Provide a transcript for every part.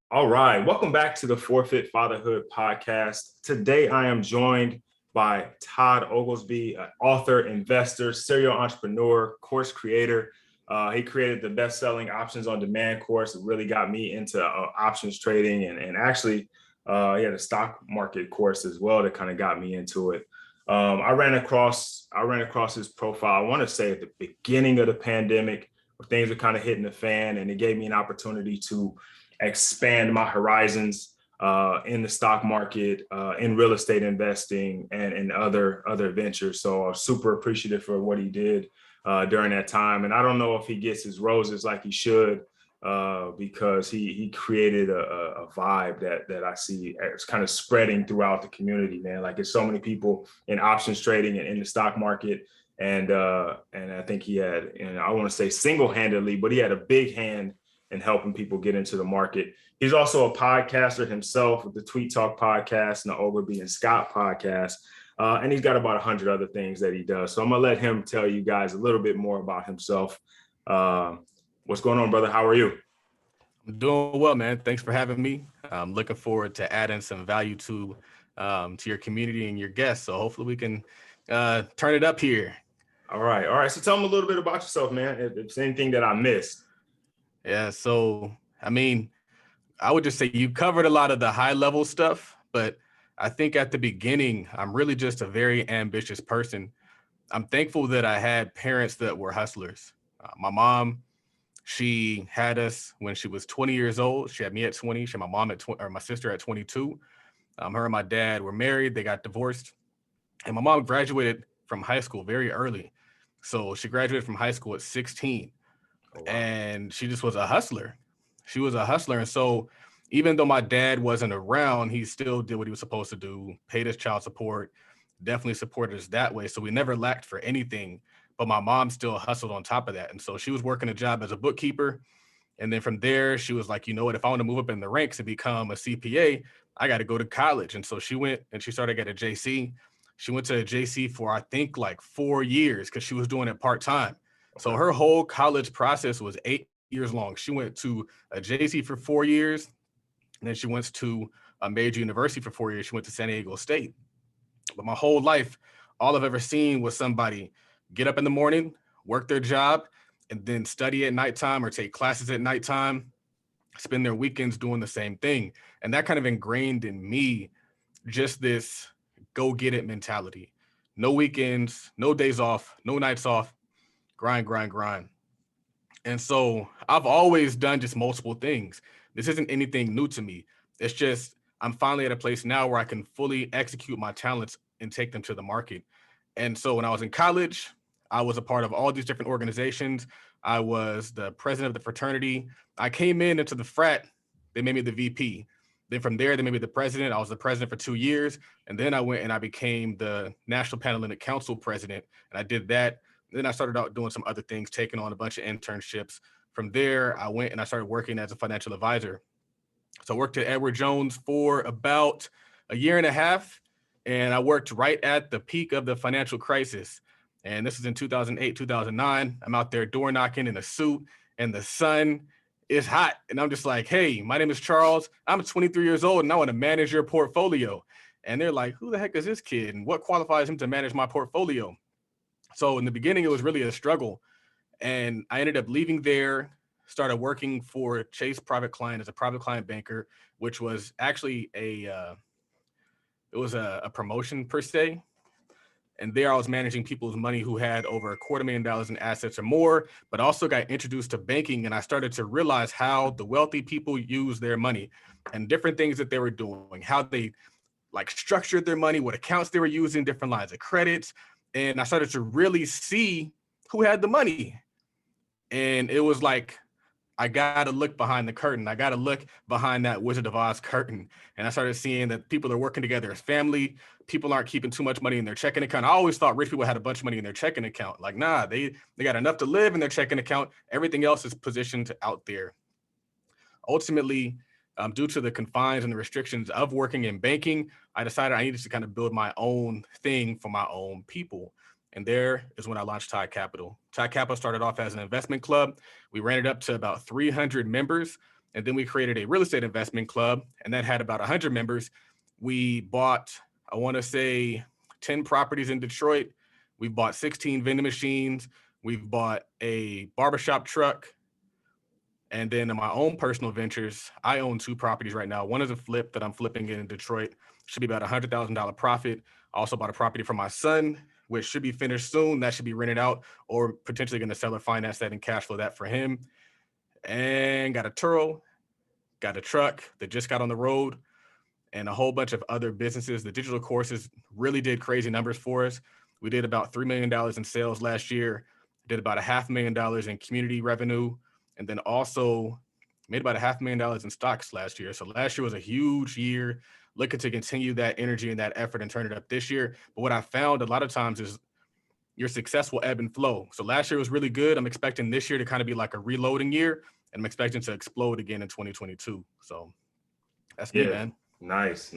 All right. Welcome back to the Forfeit Fatherhood podcast. Today, I am joined by Todd Oglesby, an author, investor, serial entrepreneur, course creator. He created the best-selling options on demand course. It really got me into options trading, and actually, he had a stock market course as well that kind of got me into it. I ran across his profile. I want to say at the beginning of the pandemic, where things were kind of hitting the fan, and it gave me an opportunity to expand my horizons in the stock market, in real estate investing, and in other ventures. So I was super appreciative for what he did during that time. And I don't know if he gets his roses like he should, because he created a vibe that I see it's kind of spreading throughout the community, man. Like there's so many people in options trading and in the stock market. And I think he had, and I want to say single-handedly, but he had a big hand and helping people get into the market. He's also a podcaster himself with the Tweet Talk podcast and the Oglesby and Scott podcast. And he's got about 100 other things that he does. So I'm going to let him tell you guys a little bit more about himself. What's going on, brother? How are you? I'm doing well, man. Thanks for having me. I'm looking forward to adding some value to your community and your guests. So hopefully we can turn it up here. All right. All right. So tell me a little bit about yourself, man. If there's anything that I missed. Yeah. So, I mean, I would just say you covered a lot of the high level stuff, but I think at the beginning, I'm really just a very ambitious person. I'm thankful that I had parents that were hustlers. My mom, she had us when she was 20 years old. She had me at 20. She had my mom at 20, or my sister at 22. Her and my dad were married. They got divorced. And my mom graduated from high school very early. So she graduated from high school at 16, Oh, wow. and she just was a hustler. She was a hustler. And so even though my dad wasn't around, he still did what he was supposed to do, paid his child support, definitely supported us that way. So we never lacked for anything. But my mom still hustled on top of that. And so she was working a job as a bookkeeper. And then from there, she was like, you know what, if I want to move up in the ranks and become a CPA, I got to go to college. And so she went and she started at a JC. She went to a JC for, I think, like 4 years because she was doing it part time. So Okay. her whole college process was 8 years long. She went to a JC for 4 years, and then she went to a major university for 4 years. She went to San Diego State. But my whole life, all I've ever seen was somebody get up in the morning, work their job, and then study at nighttime or take classes at nighttime, spend their weekends doing the same thing. And that kind of ingrained in me just this go get it mentality. No weekends, no days off, no nights off, grind, grind, grind. And so I've always done just multiple things. This isn't anything new to me. It's just I'm finally at a place now where I can fully execute my talents and take them to the market. And so when I was in college, I was a part of all these different organizations. I was the president of the fraternity. I came in into the frat, they made me the VP. Then from there, they made me the president. I was the president for 2 years. And then I went and I became the National Panhellenic Council president. And I did that. Then I started out doing some other things, taking on a bunch of internships. From there, I went and I started working as a financial advisor. So I worked at Edward Jones for about a year and a half, and I worked right at the peak of the financial crisis. And this is in 2008, 2009. I'm out there door knocking in a suit, and the sun is hot. And I'm just like, hey, my name is Charles. I'm 23 years old, and I want to manage your portfolio. And they're like, who the heck is this kid? And what qualifies him to manage my portfolio? So in the beginning, it was really a struggle. And I ended up leaving there, started working for Chase Private Client as a private client banker, which was actually a promotion per se. And there I was managing people's money who had over $250,000 in assets or more, but also got introduced to banking. And I started to realize how the wealthy people use their money and different things that they were doing, how they like structured their money, what accounts they were using, different lines of credits. And I started to really see who had the money. And it was like, I got to look behind the curtain. I got to look behind that Wizard of Oz curtain. And I started seeing that people are working together as family. People aren't keeping too much money in their checking account. I always thought rich people had a bunch of money in their checking account. Like, nah, they got enough to live in their checking account. Everything else is positioned out there. Ultimately, due to the confines and the restrictions of working in banking, I decided I needed to kind of build my own thing for my own people. And there is when I launched Tide Capital. Tide Capital started off as an investment club. We ran it up to about 300 members. And then we created a real estate investment club, and that had about 100 members. We bought, I want to say, 10 properties in Detroit. We've bought 16 vending machines. We've bought a barbershop truck. And then in my own personal ventures, I own 2 properties right now. One is a flip that I'm flipping in Detroit. Should be about $100,000 profit. I also bought a property for my son, which should be finished soon. That should be rented out, or potentially going to sell or finance that and cash flow that for him. And got a Turo, got a truck that just got on the road, and a whole bunch of other businesses. The digital courses really did crazy numbers for us. We did about $3 million in sales last year, did about $500,000 in community revenue, and then also made about $500,000 in stocks last year. So last year was a huge year, looking to continue that energy and that effort and turn it up this year. But what I found a lot of times is your success will ebb and flow. So last year was really good. I'm expecting this year to kind of be like a reloading year, and I'm expecting to explode again in 2022. So that's me, man. Nice.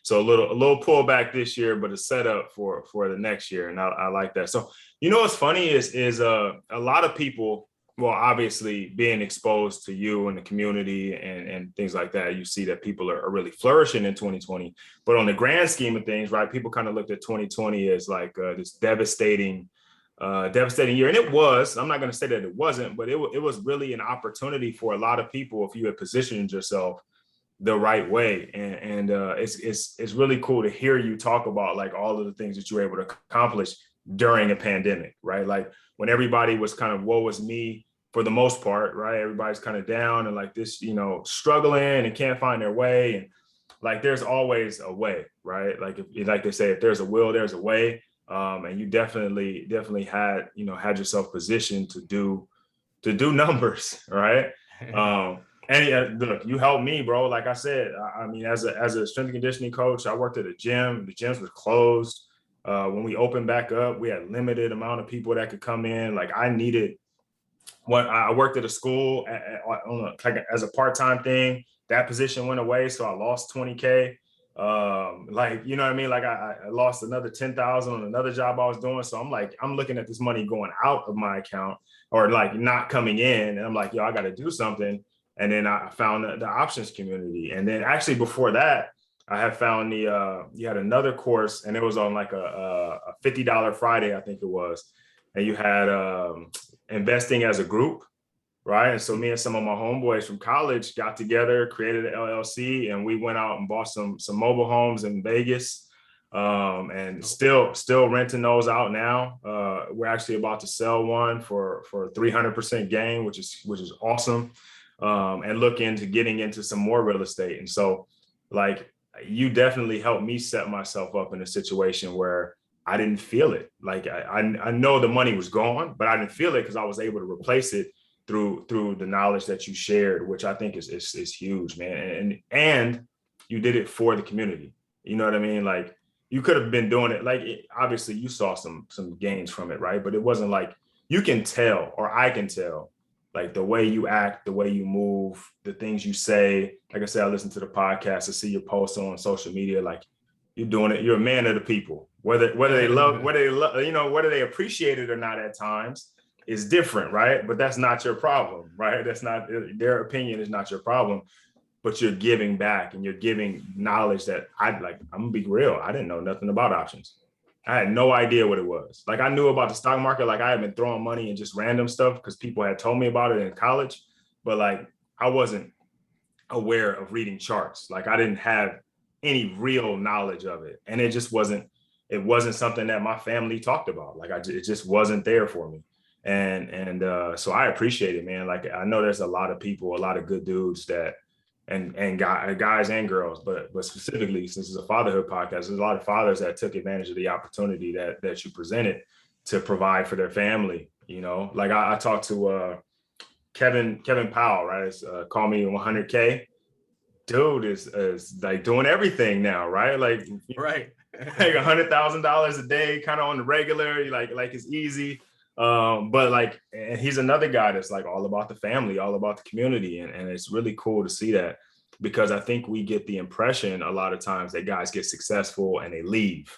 So a little pullback this year, but a setup for the next year. And I like that. So, what's funny is a lot of people, well, obviously being exposed to you and the community and things like that, you see that people are really flourishing in 2020. But on the grand scheme of things, right, people kind of looked at 2020 as like this devastating year. And it was. I'm not going to say that it wasn't, but it was really an opportunity for a lot of people if you had positioned yourself the right way. And it's really cool to hear you talk about like all of the things that you were able to accomplish during a pandemic, right? Like when everybody was kind of woe is me for the most part, right? Everybody's kind of down and like this, struggling and can't find their way. And like, there's always a way, right? Like, like they say, if there's a will, there's a way. And you definitely had yourself positioned to do numbers, right? And look, you helped me, bro. Like I said, I mean, as a strength and conditioning coach, I worked at a gym. The gyms were closed. When we opened back up, we had limited amount of people that could come in. Like I worked at a school as a part-time thing. That position went away, so I lost $20K. Like, you know what I mean? Like I lost another 10,000 on another job I was doing. So I'm looking at this money going out of my account or like not coming in. And I'm like, yo, I got to do something. And then I found the options community. And then actually before that, I had found you had another course, and it was on like a $50 Friday, I think it was. And you had investing as a group, right? And so me and some of my homeboys from college got together, created an LLC, and we went out and bought some mobile homes in Vegas, and still renting those out now. We're actually about to sell one for 300% gain, which is awesome. And look into getting into some more real estate. And so like you definitely helped me set myself up in a situation where I didn't feel it. Like I know the money was gone, but I didn't feel it because I was able to replace it through the knowledge that you shared, which I think is huge, man. And you did it for the community. You know what I mean? Like you could have been doing it. Like obviously you saw some gains from it, right? But it wasn't like you can tell, or I can tell, like the way you act, the way you move, the things you say. Like I said, I listen to the podcast, I see your posts on social media. Like you're doing it. You're a man of the people. Whether they appreciate it or not at times is different, right? But that's not your problem, right? That's not their opinion is not your problem. But you're giving back and you're giving knowledge that I'm gonna be real. I didn't know nothing about options. I had no idea what it was. Like I knew about the stock market. Like I had been throwing money and just random stuff because people had told me about it in college, but like I wasn't aware of reading charts. Like I didn't have any real knowledge of it. And it wasn't something that my family talked about. Like it just wasn't there for me. And so I appreciate it, man. Like I know there's a lot of people, a lot of good dudes that and guys and girls, but specifically since it's a fatherhood podcast, there's a lot of fathers that took advantage of the opportunity that you presented to provide for their family. Like I talked to Kevin Powell, right? It's, call me 100K. Dude is like doing everything now, right? Like right, like $100,000 a day, kind of on the regular. Like it's easy. But like, and he's another guy that's like all about the family, all about the community. And it's really cool to see that, because I think we get the impression a lot of times that guys get successful and they leave,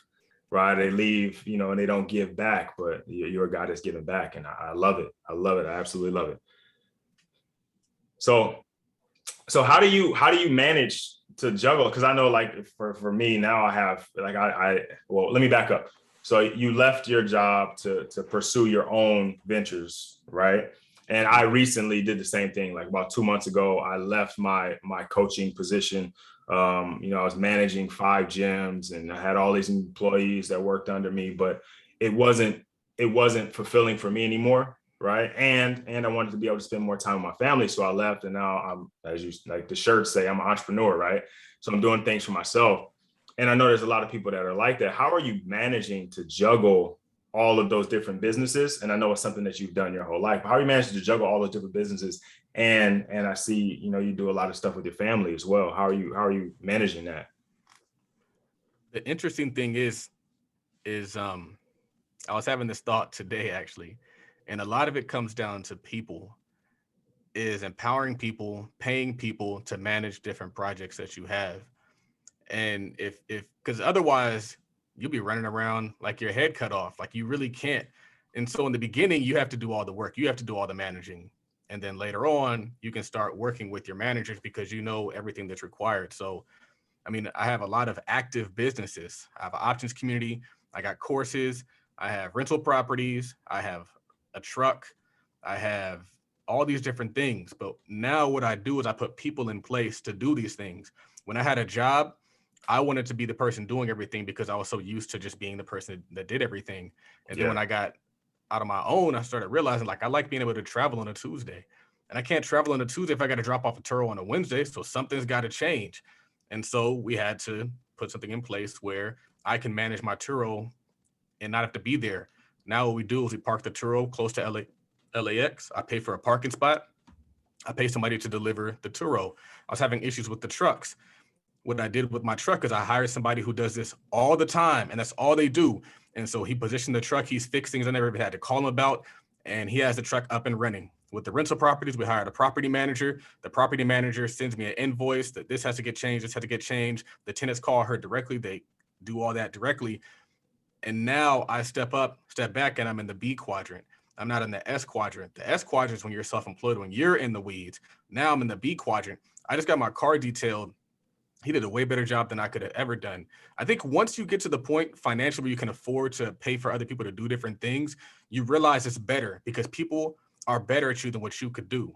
right? They leave, and they don't give back, but you're a guy that's giving back. And I love it. I love it. I absolutely love it. So how do you manage to juggle? Because I know like for me now I have like well, let me back up. So you left your job to pursue your own ventures, right? And I recently did the same thing. Like about 2 months ago, I left my coaching position. I was managing 5 gyms and I had all these employees that worked under me, but it wasn't it wasn't fulfilling for me anymore, right? And I wanted to be able to spend more time with my family, so I left, and now I'm, as you like the shirts say, I'm an entrepreneur, right? So I'm doing things for myself, and I know there's a lot of people that are like that. How are you managing to juggle all of those different businesses? And I know it's something that you've done your whole life, but how are you managing to juggle all those different businesses? And I see, you do a lot of stuff with your family as well. How are you managing that? The interesting thing is I was having this thought today actually, and a lot of it comes down to people, is empowering people, paying people to manage different projects that you have. And if because otherwise you'll be running around like your head cut off, like you really can't. And so in the beginning, you have to do all the work, you have to do all the managing. And then later on, you can start working with your managers because you know everything that's required. So I mean, I have a lot of active businesses. I have an options community. I got courses. I have rental properties. I have a truck. I have all these different things. But now what I do is I put people in place to do these things. When I had a job, I wanted to be the person doing everything because I was so used to just being the person that did everything. And then Yeah. when I got out of my own, I started realizing like I like being able to travel on a Tuesday. And I can't travel on a Tuesday if I got to drop off a Turo on a Wednesday. So something's got to change. And so we had to put something in place where I can manage my Turo and not have to be there. Now what we do is we park the Turo close to LAX. I pay for a parking spot. I pay somebody to deliver the Turo. I was having issues with the trucks. What I did with my truck is I hired somebody who does this all the time, and that's all they do. And so he positioned the truck, he's fixed things I never even had to call him about, and he has the truck up and running. With the rental properties, we hired a property manager. The property manager sends me an invoice that this has to get changed, this has to get changed. The tenants call her directly, they do all that directly. And now I step back, and I'm in the B quadrant. I'm not in the S quadrant. The S quadrant is when you're self-employed, when you're in the weeds. Now I'm in the B quadrant. I just got my car detailed. He did a way better job than I could have ever done. I think once you get to the point financially where you can afford to pay for other people to do different things, you realize it's better because people are better at you than what you could do.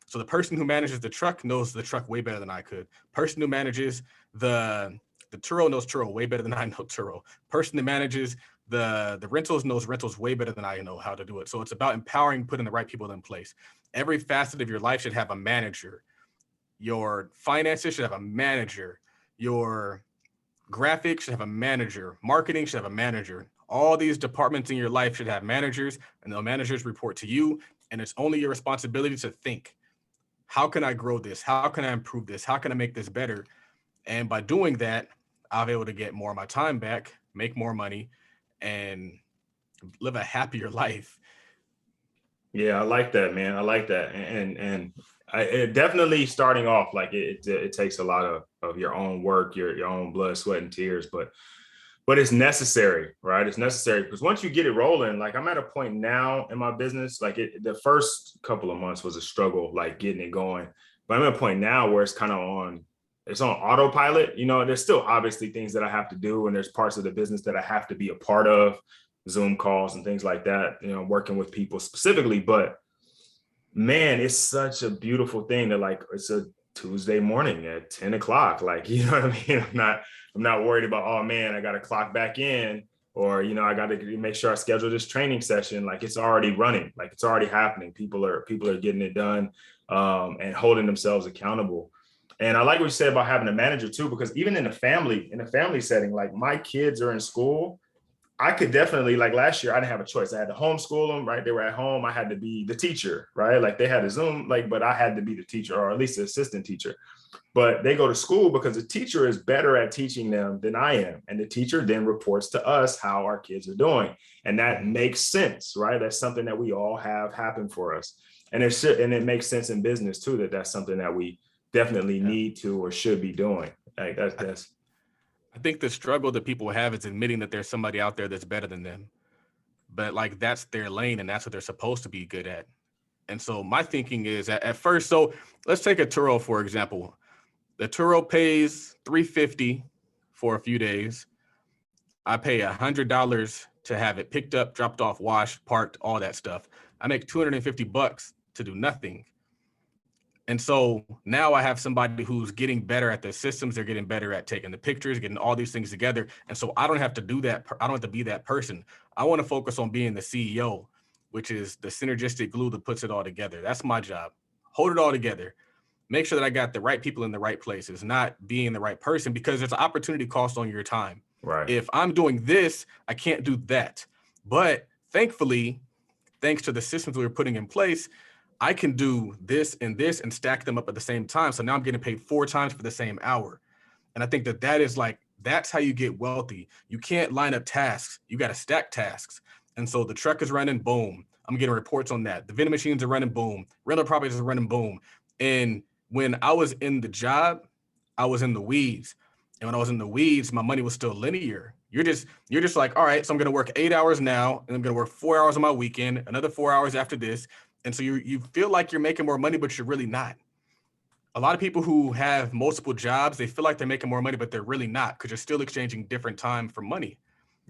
So the person who manages the truck knows the truck way better than I could. Person who manages the Turo knows Turo way better than I know Turo. Person that manages the rentals knows rentals way better than I know how to do it. So it's about empowering, putting the right people in place. Every facet of your life should have a manager. Your finances should have a manager. Your graphics should have a manager. Marketing should have a manager. All these departments in your life should have managers, and the managers report to you. And it's only your responsibility to think, how can I grow this? How can I improve this? How can I make this better? And by doing that, I'll be able to get more of my time back, make more money, and live a happier life. Yeah, I like that, man. I like that, it definitely starting off like it takes a lot of your own work, your own blood, sweat, and tears, but it's necessary, right? It's necessary because once you get it rolling, like I'm at a point now in my business, like the first couple of months was a struggle, like getting it going, but I'm at a point now where it's on autopilot. There's still obviously things that I have to do, and there's parts of the business that I have to be a part of, Zoom calls and things like that, working with people specifically. But man, it's such a beautiful thing that like it's a Tuesday morning at 10 o'clock. Like, you know what I mean? I'm not worried about, oh man, I got to clock back in, or, I got to make sure I schedule this training session. Like it's already running, like it's already happening. People are getting it done, and holding themselves accountable. And I like what you said about having a manager too, because even in a family setting, like my kids are in school, I could definitely, like last year, I didn't have a choice. I had to homeschool them, right? They were at home. I had to be the teacher, right? Like they had a Zoom, but I had to be the teacher, or at least the assistant teacher. But they go to school because the teacher is better at teaching them than I am. And the teacher then reports to us how our kids are doing. And that makes sense, right? That's something that we all have happen for us. And it makes sense in business too, that that's something that we definitely Yeah. need to or should be doing. Like I, that's I think the struggle that people have is admitting that there's somebody out there that's better than them. But like that's their lane and that's what they're supposed to be good at. And so my thinking is at first, so let's take a Turo, for example. The Turo pays $350 for a few days. I pay $100 to have it picked up, dropped off, washed, parked, all that stuff. I make $250 to do nothing. And so now I have somebody who's getting better at the systems. They're getting better at taking the pictures, getting all these things together. And so I don't have to do that. I don't have to be that person. I want to focus on being the CEO, which is the synergistic glue that puts it all together. That's my job. Hold it all together. Make sure that I got the right people in the right places, not being the right person, because there's an opportunity cost on your time. Right. If I'm doing this, I can't do that. But thankfully, thanks to the systems we were putting in place, I can do this and stack them up at the same time. So now I'm getting paid 4 times for the same hour. And I think that is like, that's how you get wealthy. You can't line up tasks. You got to stack tasks. And so the truck is running, boom. I'm getting reports on that. The vending machines are running, boom. Rental properties are running, boom. And when I was in the job, I was in the weeds. And when I was in the weeds, my money was still linear. You're just like, all right, so I'm going to work 8 hours now, and I'm going to work 4 hours on my weekend, another 4 hours after this. And so you feel like you're making more money, but you're really not. A lot of people who have multiple jobs, they feel like they're making more money, but they're really not, because you're still exchanging different time for money.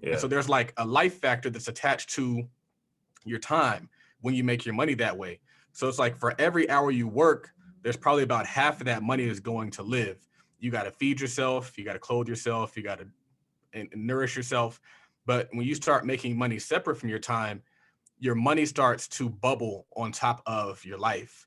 Yeah. And so there's like a life factor that's attached to your time when you make your money that way. So it's like for every hour you work, there's probably about half of that money is going to live. You got to feed yourself, you got to clothe yourself, you got to nourish yourself. But when you start making money separate from your time, your money starts to bubble on top of your life.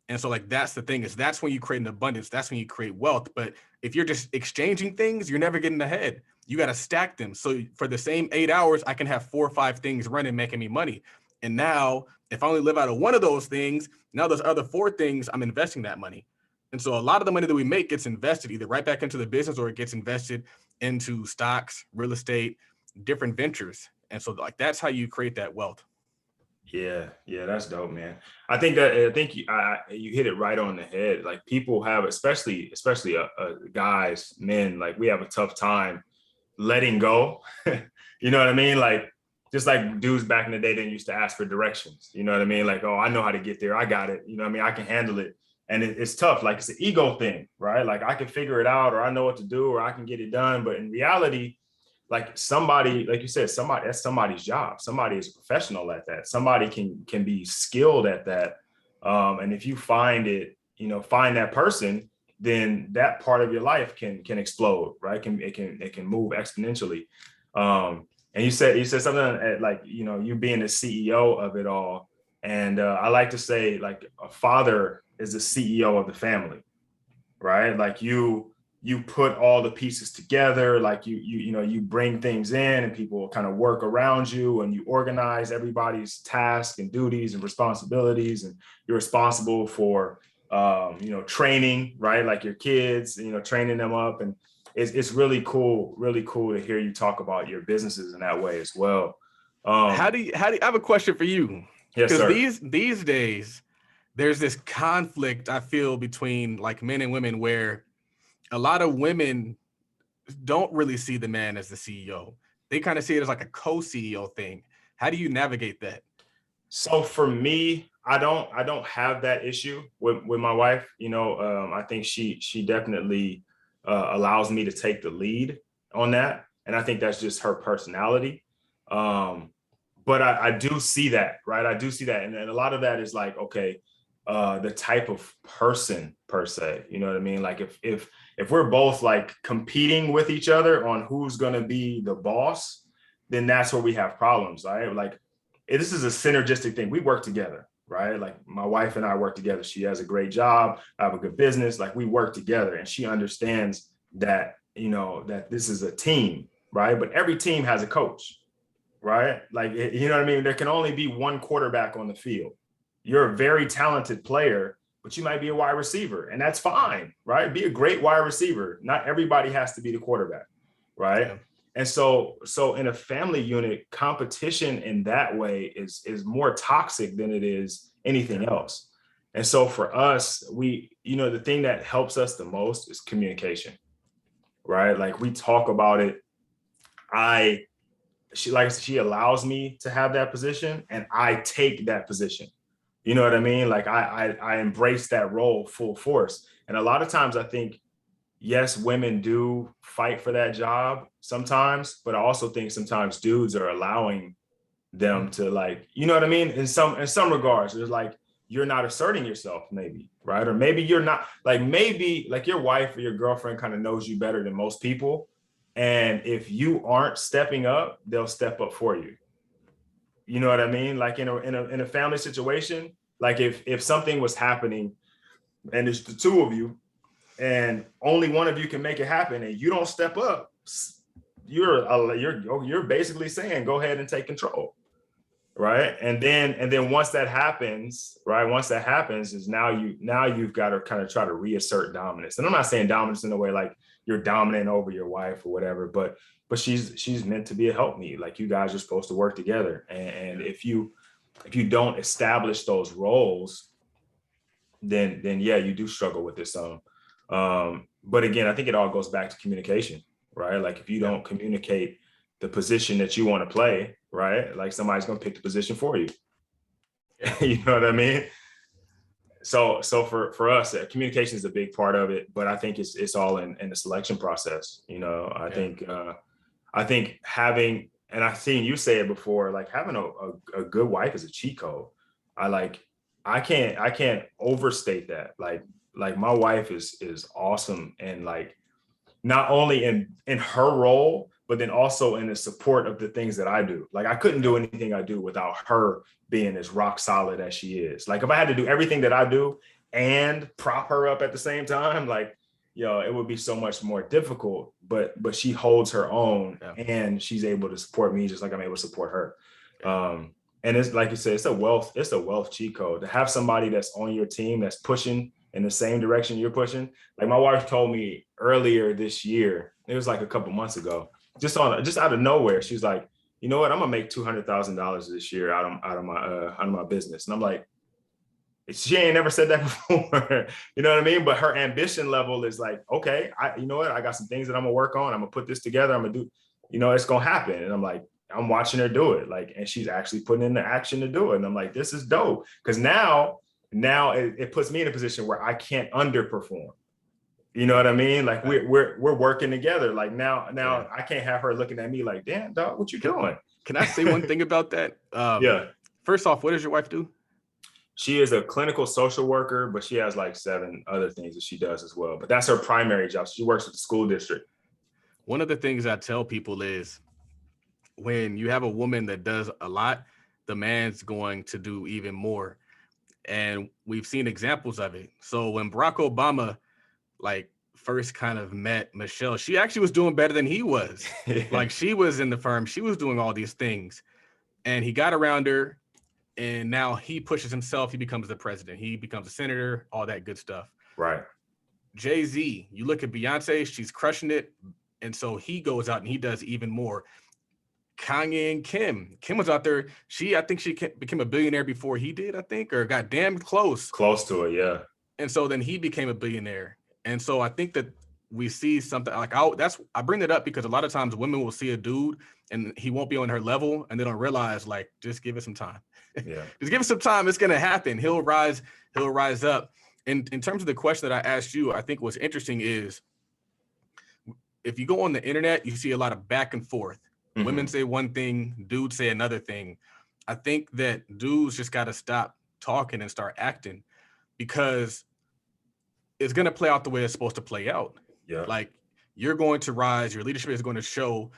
And so like, that's the thing, is that's when you create an abundance. That's when you create wealth. But if you're just exchanging things, you're never getting ahead. You got to stack them. So for the same 8 hours, I can have 4 or 5 things running, making me money. And now if I only live out of one of those things, now those other 4 things, I'm investing that money. And so a lot of the money that we make gets invested either right back into the business, or it gets invested into stocks, real estate, different ventures. And so like, that's how you create that wealth. Yeah, that's dope, man. I think you hit it right on the head. Like, people have, especially guys, men, like, we have a tough time letting go. You know what I mean? Like, just like dudes back in the day didn't used to ask for directions. You know what I mean? Like, oh, I know how to get there. I got it. You know what I mean? I can handle it. And it's tough. Like, it's an ego thing, right? Like, I can figure it out, or I know what to do, or I can get it done. But in reality, like, somebody, like you said, that's somebody's job. Somebody is professional at that. Somebody can be skilled at that. And if you find that person, then that part of your life can explode, right? It can move exponentially. And you said something like, you being the CEO of it all. And I like to say, like, a father is the CEO of the family, right? Like, you put all the pieces together, like you bring things in, and people kind of work around you, and you organize everybody's tasks and duties and responsibilities, and you're responsible for training, right? Like your kids, training them up. And it's really cool to hear you talk about your businesses in that way as well. How do you I have a question for you? Yes, sir. Because these days there's this conflict I feel between like men and women, where a lot of women don't really see the man as the CEO. They kind of see it as like a co-CEO thing. How do you navigate that? So for me, I don't have that issue with my wife. I think she definitely allows me to take the lead on that. And I think that's just her personality. But I do see that, right? I do see that. And a lot of that is like, okay, the type of person per se, you know what I mean? Like, if we're both like competing with each other on who's going to be the boss, then that's where we have problems, right? Like, this is a synergistic thing. We work together, right? Like, my wife and I work together. She has a great job. I have a good business. Like, we work together, and she understands that, that this is a team, right? But every team has a coach, right? Like, you know what I mean? There can only be one quarterback on the field. You're a very talented player, but you might be a wide receiver, and that's fine, right? Be a great wide receiver. Not everybody has to be the quarterback, right? Yeah. And so in a family unit, competition in that way is more toxic than it is anything else. And so for us, the thing that helps us the most is communication, right? Like, we talk about it. She allows me to have that position, and I take that position. You know what I mean? Like I embrace that role full force. And a lot of times I think, yes, women do fight for that job sometimes, but I also think sometimes dudes are allowing them to, like, you know what I mean? In some regards, there's like, you're not asserting yourself, maybe, right? Or maybe you're not, like, maybe like your wife or your girlfriend kind of knows you better than most people. And if you aren't stepping up, they'll step up for you. You know what I mean? Like in a family situation, like if something was happening and it's the two of you and only one of you can make it happen and you don't step up, you're basically saying go ahead and take control, right? And then once that happens, right, once that happens is now you've got to kind of try to reassert dominance. And I'm not saying dominance in a way like you're dominant over your wife or whatever, but she's meant to be a helpmeet. Like, you guys are supposed to work together, and if you don't establish those roles, then yeah, you do struggle with this. But again, I think it all goes back to communication, right? Like, if you don't communicate the position that you want to play, right, like, somebody's going to pick the position for you. You know what I mean? So for us, communication is a big part of it, but I think it's all in the selection process. I think having, and I've seen you say it before, like, having a good wife is a cheat code. I like, I can't overstate that. Like my wife is awesome, and like, not only in her role, but then also in the support of the things that I do. Like, I couldn't do anything I do without her being as rock solid as she is. Like, if I had to do everything that I do and prop her up at the same time, like, it would be so much more difficult. But she holds her own, and she's able to support me just like I'm able to support her. And it's like you said, it's a wealth cheat code to have somebody that's on your team that's pushing in the same direction you're pushing. Like, my wife told me earlier this year, it was like a couple months ago, just out of nowhere, she's like, you know what, I'm gonna make $200,000 this year out of my business. And I'm like, she ain't never said that before. You know what I mean? But her ambition level is like, okay, you know what, I got some things that I'm gonna work on. I'm gonna put this together. I'm gonna do, it's gonna happen. And I'm like, I'm watching her do it, like, and she's actually putting in the action to do it. And I'm like, this is dope, because now it puts me in a position where I can't underperform. You know what I mean? Like, we're working together. Like, now I can't have her looking at me like, damn, dog, what you doing? Can I say one thing about that? Yeah. First off, what does your wife do? She is a clinical social worker, but she has like 7 other things that she does as well. But that's her primary job. She works with the school district. One of the things I tell people is, when you have a woman that does a lot, the man's going to do even more. And we've seen examples of it. So when Barack Obama, like, first kind of met Michelle, she actually was doing better than he was. Like, she was in the firm, she was doing all these things, and he got around her, and now he pushes himself. He becomes the president. He becomes a senator, all that good stuff. Right. Jay-Z, you look at Beyonce, she's crushing it. And so he goes out and he does even more. Kanye and Kim was out there. I think she became a billionaire before he did, I think, or got damn close to it. Yeah. And so then he became a billionaire. And so I think that we see something like, I bring that up because a lot of times women will see a dude and he won't be on her level, and they don't realize, like, just give it some time. Yeah. Just give it some time. It's going to happen. He'll rise up. And in terms of the question that I asked you, I think what's interesting is, if you go on the internet, you see a lot of back and forth. Mm-hmm. Women say one thing, dudes say another thing. I think that dudes just got to stop talking and start acting, because it's going to play out the way it's supposed to play out. Yeah. Like, you're going to rise, your leadership is going to show,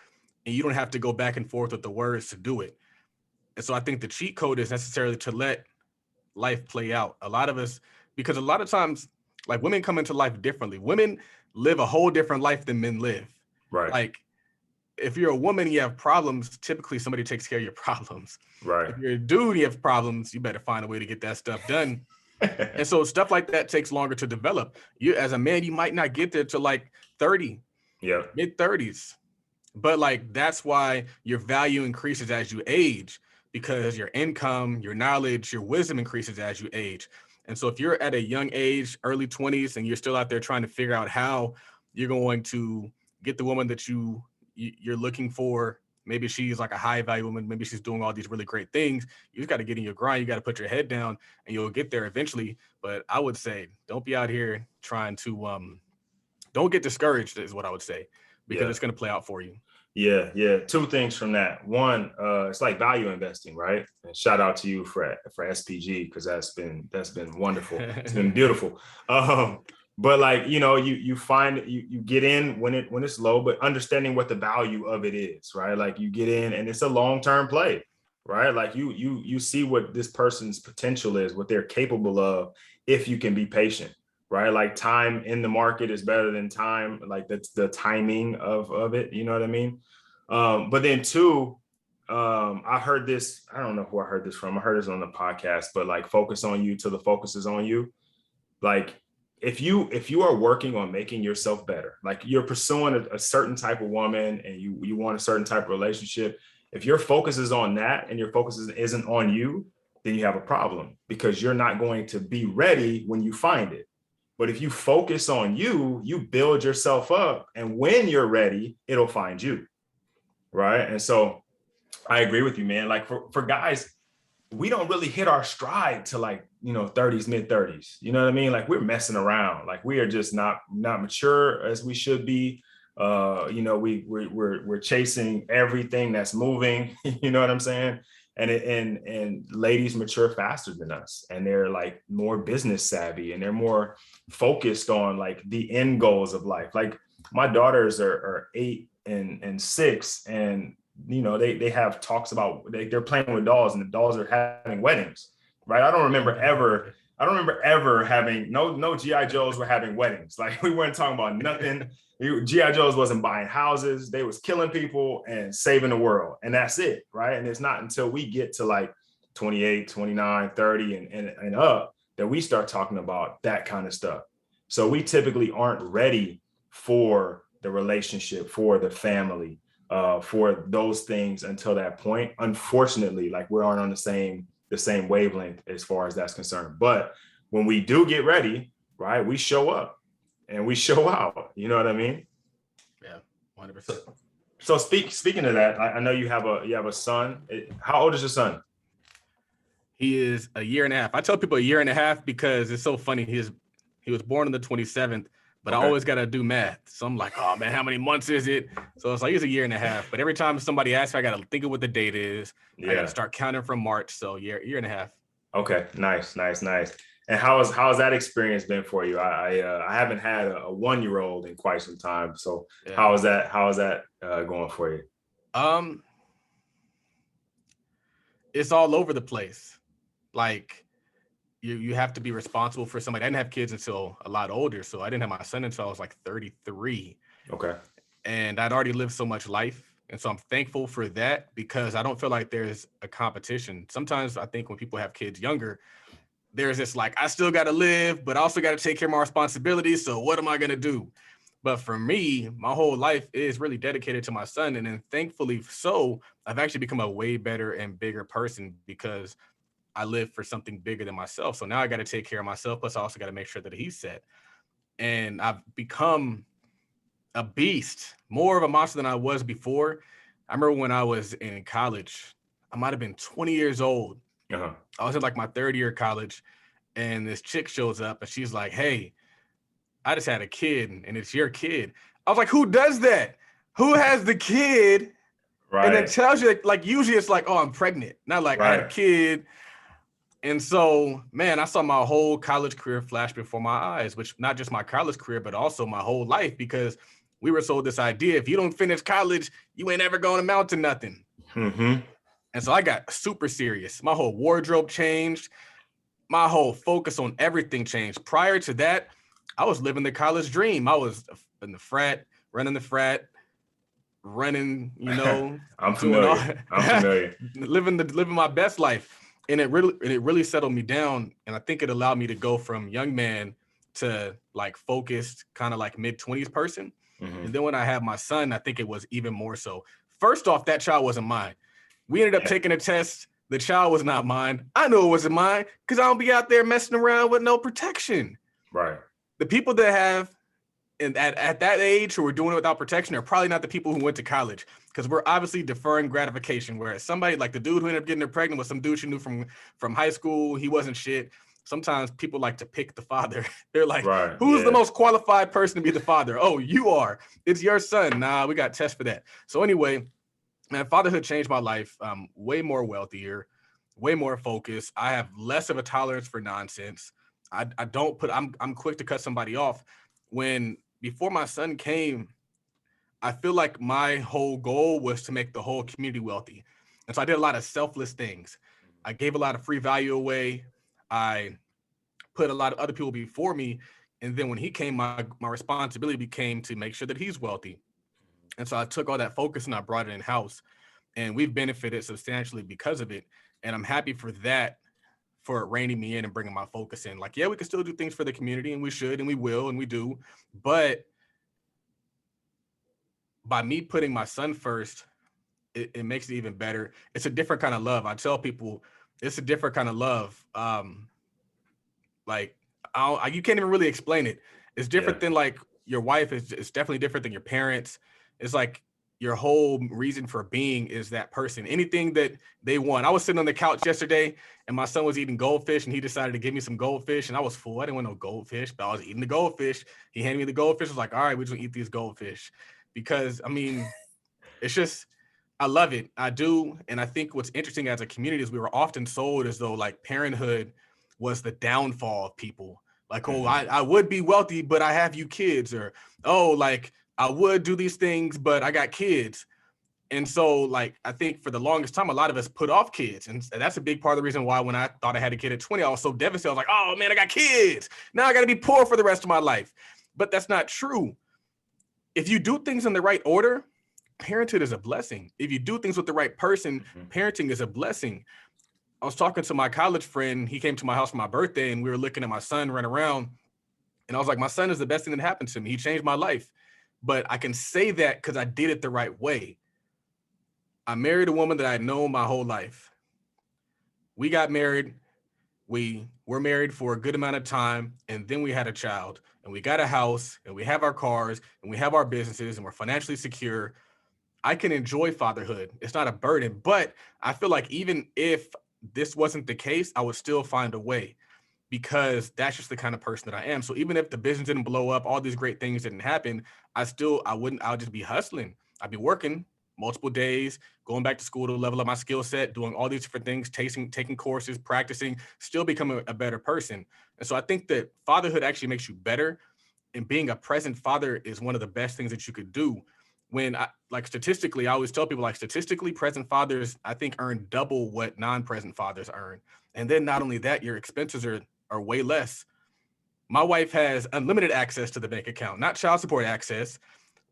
and you don't have to go back and forth with the words to do it. And so I think the cheat code is necessarily to let life play out. A lot of us, because a lot of times, like, women come into life differently. Women live a whole different life than men live. Right. Like, if you're a woman, you have problems, typically somebody takes care of your problems. Right. If you're a dude, you have problems, you better find a way to get that stuff done. And so stuff like that takes longer to develop. You, as a man, you might not get there till like 30, mid 30s. But like, that's why your value increases as you age, because your income, your knowledge, your wisdom increases as you age. And so if you're at a young age, early 20s, and you're still out there trying to figure out how you're going to get the woman that you're looking for Maybe she's like a high value woman. Maybe she's doing all these really great things. You just got to get in your grind. You got to put your head down and you'll get there eventually. But I would say, don't be out here trying to, don't get discouraged is what I would say, because it's going to play out for you. Yeah. Two things from that. One, it's like value investing, right? And shout out to you for SPG, because that's been wonderful. It's been beautiful. But like, you find you get in when it's low, but understanding what the value of it is, right? Like you get in and it's a long-term play, right? Like you see what this person's potential is, what they're capable of, if you can be patient, right? Like time in the market is better than time. Like that's the timing of it. You know what I mean? But then two, I heard this, I don't know who I heard this from. I heard this on the podcast, but like focus on you till the focus is on you. Like if you are working on making yourself better, like you're pursuing a certain type of woman and you want a certain type of relationship, if your focus is on that and your focus isn't on you, then you have a problem, because you're not going to be ready when you find it. But if you focus on you, you build yourself up, and when you're ready, it'll find you. Right. And so I agree with you, man. Like for guys, we don't really hit our stride to like, 30s, mid 30s. You know what I mean? Like we're messing around. Like we are just not mature as we should be. We're chasing everything that's moving. You know what I'm saying? And ladies mature faster than us, and they're like more business savvy, and they're more focused on like the end goals of life. Like my daughters are 8 and 6, and they have talks about they're playing with dolls, and the dolls are having weddings, right? I don't remember ever having no GI Joes were having weddings. Like we weren't talking about nothing. GI Joes wasn't buying houses. They was killing people and saving the world, and that's it, right? And it's not until we get to like 28, 29, 30 and up that we start talking about that kind of stuff. So we typically aren't ready for the relationship, for the family, for those things until that point. Unfortunately, like we aren't on the same wavelength as far as that's concerned. But when we do get ready, right, we show up and we show out. You know what I mean? Yeah, 100%. So speaking of that, I know you have a son. How old is your son? He is a year and a half. I tell people a year and a half because it's so funny. He was born on the 27th. But okay. I always got to do math. So I'm like, oh, man, how many months is it? So it's like, it's a year and a half. But every time somebody asks me, I got to think of what the date is. Yeah. I got to start counting from March. So year and a half. Okay, nice. And how has that experience been for you? I haven't had a 1-year-old in quite some time. So yeah. How is that going for you? It's all over the place. Like, you have to be responsible for somebody. I didn't have kids until a lot older. So I didn't have my son until I was like 33. Okay. And I'd already lived so much life. And so I'm thankful for that, because I don't feel like there's a competition. Sometimes I think when people have kids younger, there's this like, I still got to live, but I also got to take care of my responsibilities. So what am I going to do? But for me, my whole life is really dedicated to my son. And then thankfully so, I've actually become a way better and bigger person, because I live for something bigger than myself. So now I got to take care of myself. Plus I also got to make sure that he's set. And I've become a beast, more of a monster than I was before. I remember when I was in college, I might've been 20 years old. Uh-huh. I was in like my third year of college, and this chick shows up and she's like, hey, I just had a kid and it's your kid. I was like, who does that? Who has the kid? Right. And it tells you that, like, usually it's like, oh, I'm pregnant. Not like I had a kid. And so, man, I saw my whole college career flash before my eyes, which not just my college career, but also my whole life, because we were sold this idea, if you don't finish college, you ain't ever going to amount to nothing. Mm-hmm. And so I got super serious. My whole wardrobe changed. My whole focus on everything changed. Prior to that, I was living the college dream. I was in the frat, running, I'm familiar. living my best life. And it really settled me down. And I think it allowed me to go from young man to like focused, kind of like mid-20s person. Mm-hmm. And then when I had my son, I think it was even more so. First off, that child wasn't mine. We ended up taking a test. The child was not mine. I knew it wasn't mine because I don't be out there messing around with no protection. Right. The people that have and at that age who are doing it without protection are probably not the people who went to college, because we're obviously deferring gratification. Whereas somebody like the dude who ended up getting her pregnant was some dude she knew from high school. He wasn't shit. Sometimes people like to pick the father. They're like, Right. who's the most qualified person to be the father? Oh, you are. It's your son. Nah, we got tests for that. So anyway, man, fatherhood changed my life. Way more wealthier, way more focused. I have less of a tolerance for nonsense. I don't put, I'm quick to cut somebody off. Before my son came, I feel like my whole goal was to make the whole community wealthy. And so I did a lot of selfless things. I gave a lot of free value away. I put a lot of other people before me. And then when he came, my responsibility became to make sure that he's wealthy. And so I took all that focus and I brought it in-house. And we've benefited substantially because of it. And I'm happy for that, for reining me in and bringing my focus in. Like, yeah, we can still do things for the community, and we should, and we will, and we do. But by me putting my son first, it makes it even better. It's a different kind of love. I tell people it's a different kind of love. Like, you can't even really explain it. It's different than like your wife. It's definitely different than your parents. It's like your whole reason for being is that person. Anything that they want. I was sitting on the couch yesterday and my son was eating goldfish and he decided to give me some goldfish and I was full. I didn't want no goldfish, but I was eating the goldfish. He handed me the goldfish. I was like, all right, we're just gonna eat these goldfish. Because I mean, it's just, I love it. I do. And I think what's interesting as a community is we were often sold as though like parenthood was the downfall of people. Like, oh, I would be wealthy, but I have you kids, or, oh, like I would do these things, but I got kids. And so like, I think for the longest time, a lot of us put off kids. And that's a big part of the reason why when I thought I had a kid at 20, I was so devastated. I was like, oh man, I got kids. Now I got to be poor for the rest of my life. But that's not true. If you do things in the right order, parenthood is a blessing. If you do things with the right person, parenting is a blessing. I was talking to my college friend. He came to my house for my birthday and we were looking at my son run around. And I was like, my son is the best thing that happened to me. He changed my life. But I can say that because I did it the right way. I married a woman that I had known my whole life. We got married. We were married for a good amount of time. And then we had a child and we got a house and we have our cars and we have our businesses and we're financially secure. I can enjoy fatherhood. It's not a burden, but I feel like even if this wasn't the case, I would still find a way because that's just the kind of person that I am. So even if the business didn't blow up, all these great things didn't happen, I'll just be hustling. I'd be working multiple days, going back to school to level up my skill set, doing all these different things, taking courses, practicing, still becoming a better person. And so I think that fatherhood actually makes you better. And being a present father is one of the best things that you could do. Statistically, I always tell people like statistically present fathers, I think earn double what non-present fathers earn. And then not only that, your expenses are way less. My wife has unlimited access to the bank account, not child support access.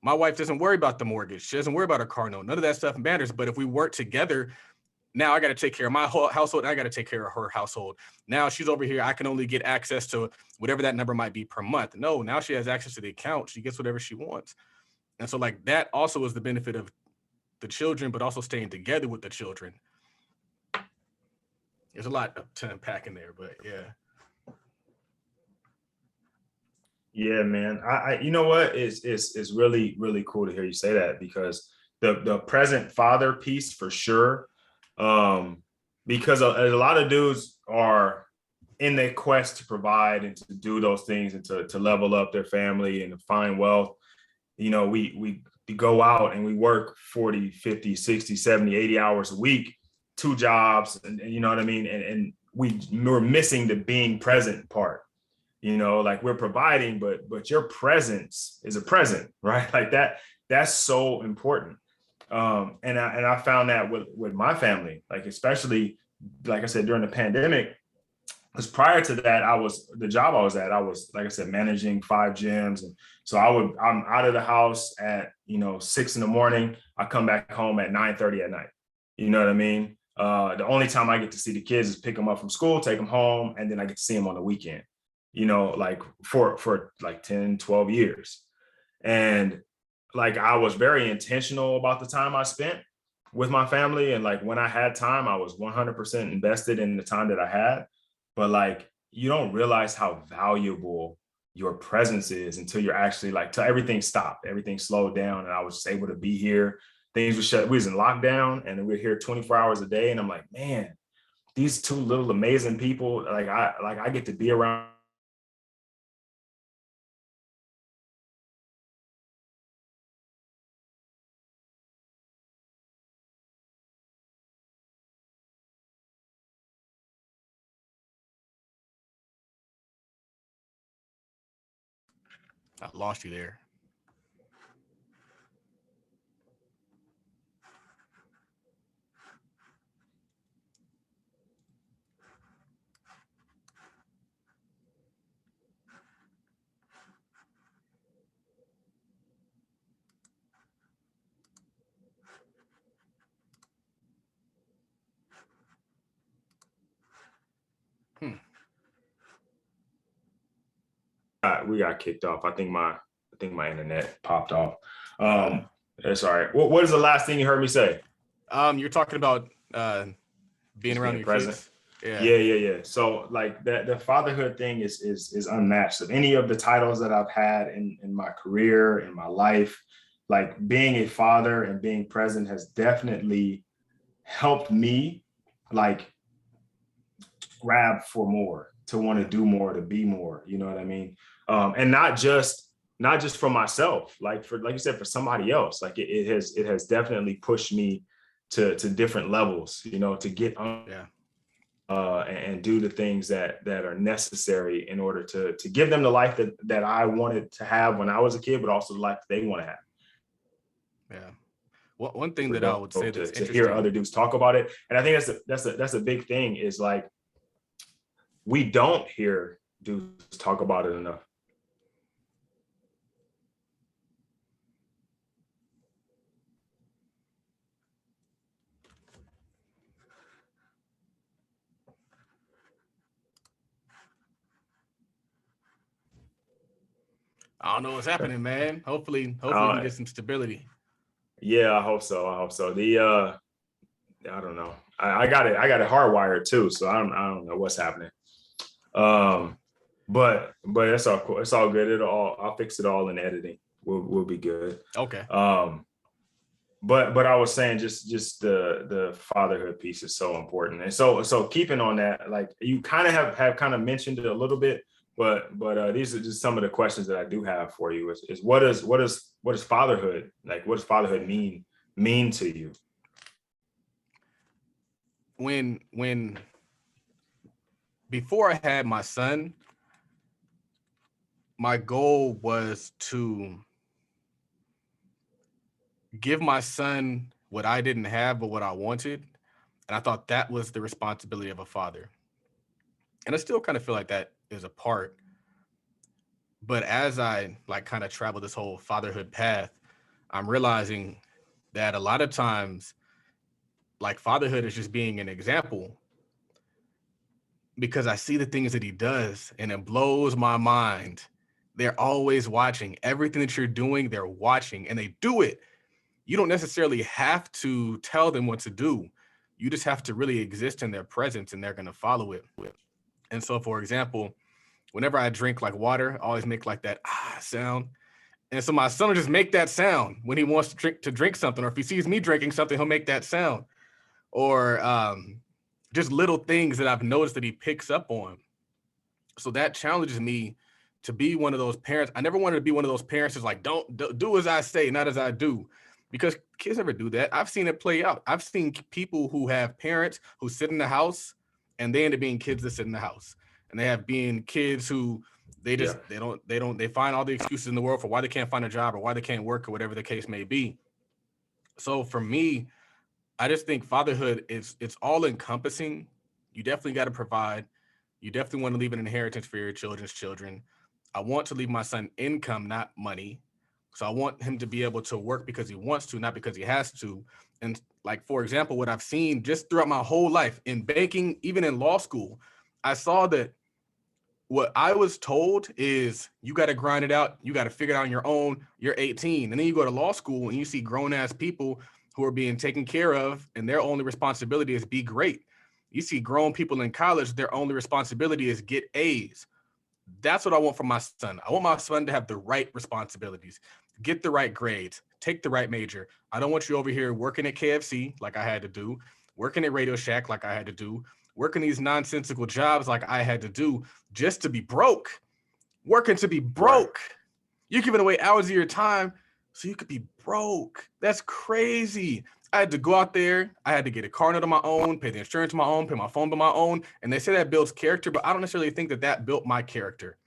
My wife doesn't worry about the mortgage. She doesn't worry about her car note. None of that stuff matters. But if we work together, now I got to take care of my whole household. And I got to take care of her household. Now she's over here. I can only get access to whatever that number might be per month. No, now she has access to the account. She gets whatever she wants. And so like that also is the benefit of the children, but also staying together with the children. There's a lot to unpack in there, but yeah. Yeah, man. I you know what is really, really cool to hear you say that because the present father piece for sure. Because a lot of dudes are in their quest to provide and to do those things and to level up their family and to find wealth. You know, we go out and we work 40, 50, 60, 70, 80 hours a week, 2 jobs, and you know what I mean? And we're missing the being present part. You know, like we're providing, but your presence is a present, right? Like that's so important. And I found that with my family, like especially, like I said, during the pandemic, because prior to that, the job I was at, I was, like I said, managing 5 gyms. And so I'm out of the house at, 6 a.m. I come back home at 9:30 at night. You know what I mean? The only time I get to see the kids is pick them up from school, take them home, and then I get to see them on the weekend, like for like 10, 12 years. And like, I was very intentional about the time I spent with my family. And like, when I had time, I was 100% invested in the time that I had. But like, you don't realize how valuable your presence is until you're actually like, till everything stopped, everything slowed down, and I was just able to be here. Things were shut. We was in lockdown, and we're here 24 hours a day. And I'm like, man, these two little amazing people, I get to be around. I lost you there. We got kicked off. I think my internet popped off. That's all right. What is the last thing you heard me say? You're talking about being around your present. kids. Yeah. So like that, the fatherhood thing is unmatched. Of any of the titles that I've had in my career, in my life, like being a father and being present has definitely helped me like grab for more, to want to do more, to be more. You know what I mean? And not just for myself, like you said, for somebody else. Like it has definitely pushed me to different levels. You know, to get on. And do the things that are necessary in order to give them the life that I wanted to have when I was a kid, but also the life that they want to have. Yeah. Well, one thing that I would say that's to hear other dudes talk about it, and I think that's a big thing, is like we don't hear dudes talk about it enough. I don't know what's happening, man. Hopefully we can get some stability. Yeah, I hope so. I don't know. I got it hardwired too, so I don't know what's happening. But it's all cool. It's all good. I'll fix it all in editing. We'll be good. Okay. But I was saying just the fatherhood piece is so important. And so keeping on that, like you kind of have kind of mentioned it a little bit, but these are just some of the questions that I do have for you is what is fatherhood? Like, what does fatherhood mean to you? When before I had my son, my goal was to give my son what I didn't have, but what I wanted. And I thought that was the responsibility of a father. And I still kind of feel like that is a part. But as I like kind of travel this whole fatherhood path, I'm realizing that a lot of times, like fatherhood is just being an example, because I see the things that he does and it blows my mind. They're always watching everything that you're doing. They're watching and they do it. You don't necessarily have to tell them what to do. You just have to really exist in their presence and they're going to follow it. And so, for example, whenever I drink like water, I always make like that sound. And so my son will just make that sound when he wants to drink something, or if he sees me drinking something, he'll make that sound. Or just little things that I've noticed that he picks up on. So that challenges me to be one of those parents. I never wanted to be one of those parents who's like, don't do as I say, not as I do. Because kids never do that. I've seen it play out. I've seen people who have parents who sit in the house and they end up being kids that sit in the house. And they have being kids who they find all the excuses in the world for why they can't find a job or why they can't work or whatever the case may be. So for me, I just think fatherhood it's all encompassing. You definitely got to provide. You definitely want to leave an inheritance for your children's children. I want to leave my son income, not money. So I want him to be able to work because he wants to, not because he has to. And like, for example, what I've seen just throughout my whole life in banking, even in law school, I saw that what I was told is you got to grind it out. You got to figure it out on your own. You're 18. And then you go to law school and you see grown ass people who are being taken care of and their only responsibility is be great. You see grown people in college, their only responsibility is get A's. That's what I want from my son. I want my son to have the right responsibilities, get the right grades, take the right major. I don't want you over here working at KFC like I had to do, working at Radio Shack like I had to do, working these nonsensical jobs like I had to do just to be broke, working to be broke. Right. You're giving away hours of your time so you could be broke. That's crazy. I had to go out there. I had to get a car note on my own, pay the insurance on my own, pay my phone bill on my own. And they say that builds character, but I don't necessarily think that that built my character.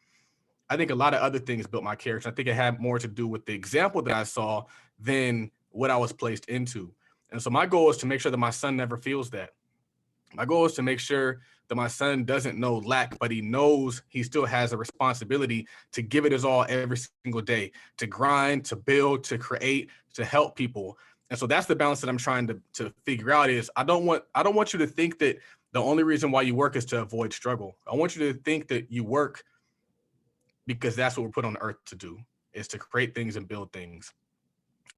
I think a lot of other things built my character. I think it had more to do with the example that I saw than what I was placed into. And so my goal is to make sure that my son never feels that. My goal is to make sure that my son doesn't know lack, but he knows he still has a responsibility to give it his all every single day, to grind, to build, to create, to help people. And so that's the balance that I'm trying to figure out is I don't want you to think that the only reason why you work is to avoid struggle. I want you to think that you work because that's what we're put on earth to do, is to create things and build things.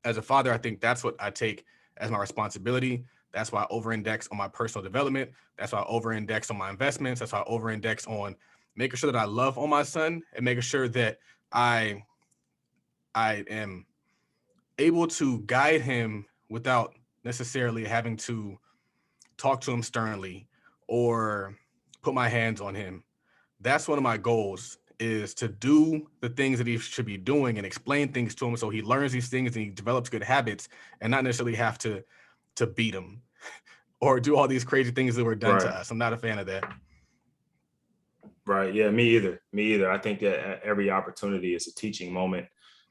As a father, I think that's what I take as my responsibility. That's why I over-index on my personal development. That's why I over-index on my investments. That's why I over-index on making sure that I love on my son and making sure that I am able to guide him without necessarily having to talk to him sternly or put my hands on him. That's one of my goals, is to do the things that he should be doing and explain things to him so he learns these things and he develops good habits, and not necessarily have to beat him or do all these crazy things that were done to us. I'm not a fan of that. Right. Yeah, me either. I think that every opportunity is a teaching moment.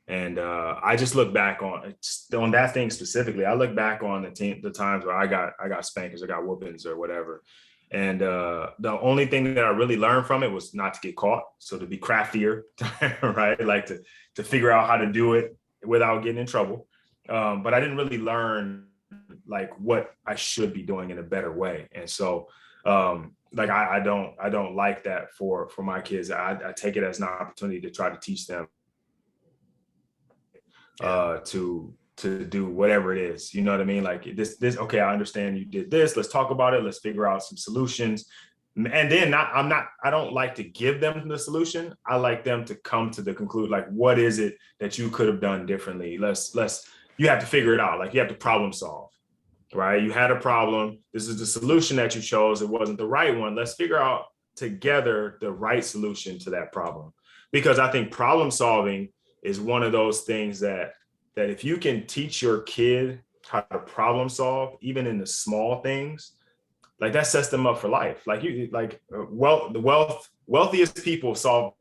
And I just look back on that thing specifically. I look back on the times where I got spankings, I got whoopings or whatever. And the only thing that I really learned from it was not to get caught. So to be craftier, right? Like to figure out how to do it without getting in trouble. But I didn't really learn like what I should be doing in a better way. And so like I don't like that for my kids. I take it as an opportunity to try to teach them to do whatever it is, you know what I mean? Like this, okay, I understand you did this. Let's talk about it. Let's figure out some solutions. And then I don't like to give them the solution. I like them to come to the conclusion, like, what is it that you could have done differently? You have to figure it out. Like you have to problem solve, right? You had a problem. This is the solution that you chose. It wasn't the right one. Let's figure out together the right solution to that problem. Because I think problem solving is one of those things that if you can teach your kid how to problem solve, even in the small things, like that sets them up for life. Like the wealthiest people solve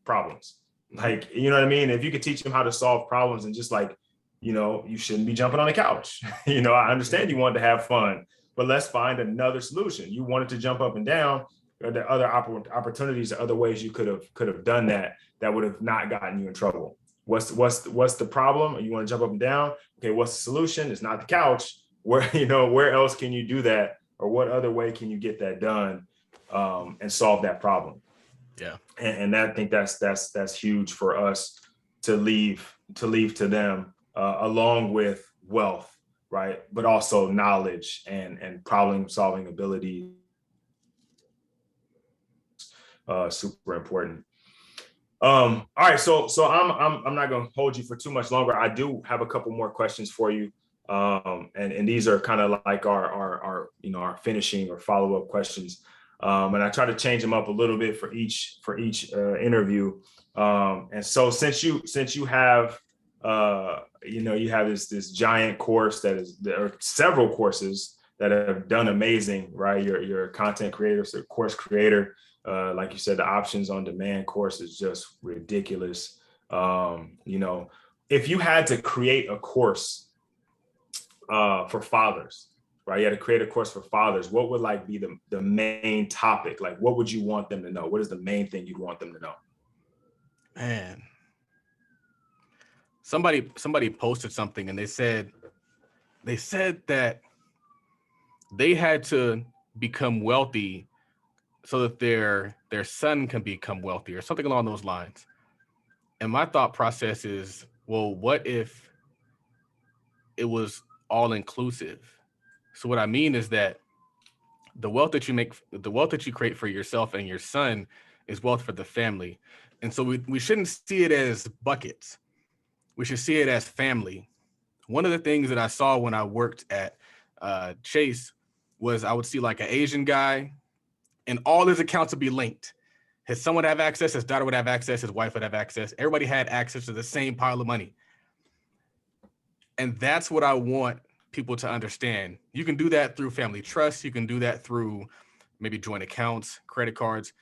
problems. Like, you know what I mean? If you could teach them how to solve problems and just like, you know, you shouldn't be jumping on the couch. You know, I understand you wanted to have fun, but let's find another solution. You wanted to jump up and down. Are there other opportunities or other ways you could have done that would have not gotten you in trouble? What's the problem? You want to jump up and down? Okay, what's the solution? It's not the couch. Where else can you do that? Or what other way can you get that done and solve that problem? Yeah. And I think that's huge for us to leave to them along with wealth, right? But also knowledge and problem solving ability. Super important. All right, so I'm not going to hold you for too much longer. I do have a couple more questions for you, and these are kind of like our our finishing or follow up questions, and I try to change them up a little bit for each interview. And so since you have you have this giant course there are several courses that have done amazing, right? You're a content creator, so course creator. Like you said, the options on demand course is just ridiculous. If you had to create a course for fathers, right? You had to create a course for fathers. What would like be the main topic? Like, what would you want them to know? What is the main thing you'd want them to know? Man, somebody posted something and they said that they had to become wealthy so that their son can become wealthy or something along those lines. And my thought process is, well, what if it was all inclusive? So what I mean is that the wealth that you create for yourself and your son is wealth for the family. And so we shouldn't see it as buckets. We should see it as family. One of the things that I saw when I worked at Chase was I would see like an Asian guy and all his accounts would be linked. His son would have access, his daughter would have access, his wife would have access. Everybody had access to the same pile of money. And that's what I want people to understand. You can do that through family trust. You can do that through maybe joint accounts, credit cards.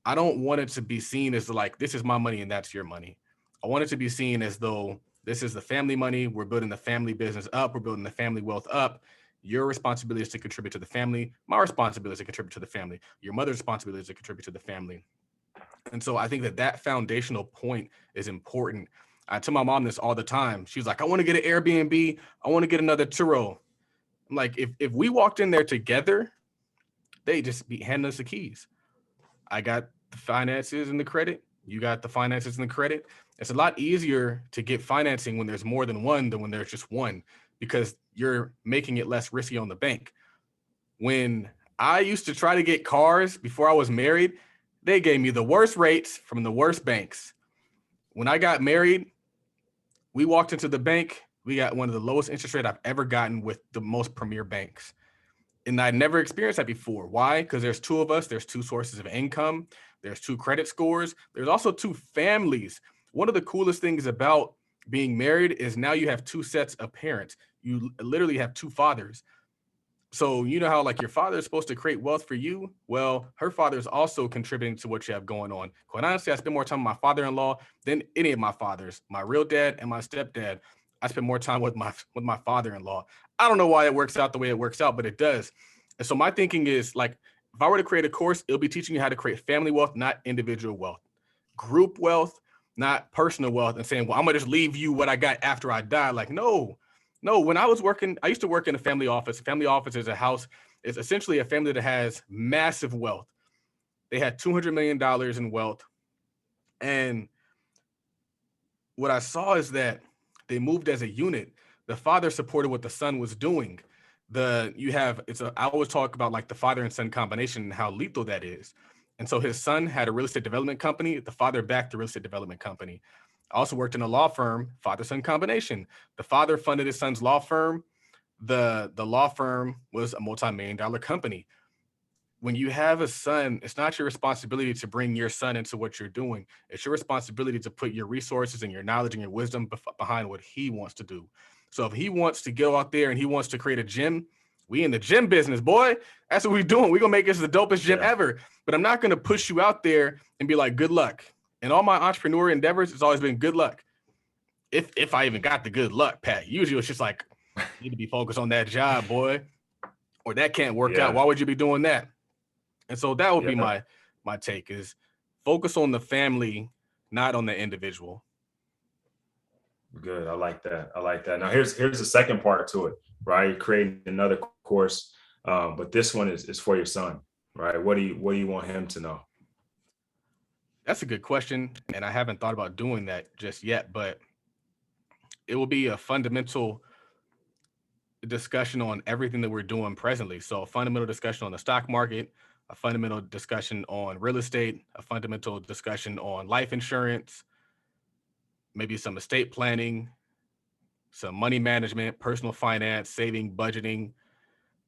I don't want it to be seen as like, this is my money and that's your money. I want it to be seen as though this is the family money. We're building the family business up. We're building the family wealth up. Your responsibility is to contribute to the family. My responsibility is to contribute to the family. Your mother's responsibility is to contribute to the family. And so I think that that foundational point is important. I tell my mom this all the time. She's like, I want to get an Airbnb. I want to get another Turo. I'm like, if we walked in there together, they just be handing us the keys. I got the finances and the credit. You got the finances and the credit. It's a lot easier to get financing when there's more than one than when there's just one, because you're making it less risky on the bank. When I used to try to get cars before I was married, they gave me the worst rates from the worst banks. When I got married, we walked into the bank. We got one of the lowest interest rate I've ever gotten with the most premier banks. And I'd never experienced that before. Why? Because there's two of us. There's two sources of income. There's two credit scores. There's also two families. One of the coolest things about being married is now you have two sets of parents. You literally have two fathers. So you know how like your father is supposed to create wealth for you? Well, her father is also contributing to what you have going on. Quite honestly, I spend more time with my father-in-law than any of my fathers. My real dad and my stepdad, I spend more time with my father-in-law. I don't know why it works out the way it works out, but it does. And so my thinking is like, if I were to create a course, it'll be teaching you how to create family wealth, not individual wealth. Group wealth, not personal wealth, and saying, well, I'm gonna just leave you what I got after I die. Like, no, when I was working, I used to work in a family office. A family office is a house, it's essentially a family that has massive wealth. They had $200 million in wealth. And what I saw is that they moved as a unit. The father supported what the son was doing. I always talk about like the father and son combination and how lethal that is. And so his son had a real estate development company. The father backed the real estate development company. I also worked in a law firm, father-son combination. The father funded his son's law firm. The law firm was a multi-million-dollar company. When you have a son, it's not your responsibility to bring your son into what you're doing. It's your responsibility to put your resources and your knowledge and your wisdom behind what he wants to do. So if he wants to go out there and he wants to create a gym, we in the gym business, boy. That's what we're doing. We're going to make this the dopest gym ever. But I'm not going to push you out there and be like, good luck. In all my entrepreneur endeavors, it's always been good luck. If I even got the good luck, Pat. Usually it's just like, you need to be focused on that job, boy. Or that can't work out. Why would you be doing that? And so that would be my take is focus on the family, not on the individual. Good. I like that. Now here's the second part to it, right? You're creating another course, but this one is for your son, right? What do you want him to know? That's a good question. And I haven't thought about doing that just yet, but it will be a fundamental discussion on everything that we're doing presently. So a fundamental discussion on the stock market, a fundamental discussion on real estate, a fundamental discussion on life insurance, maybe some estate planning, some money management, personal finance, saving, budgeting,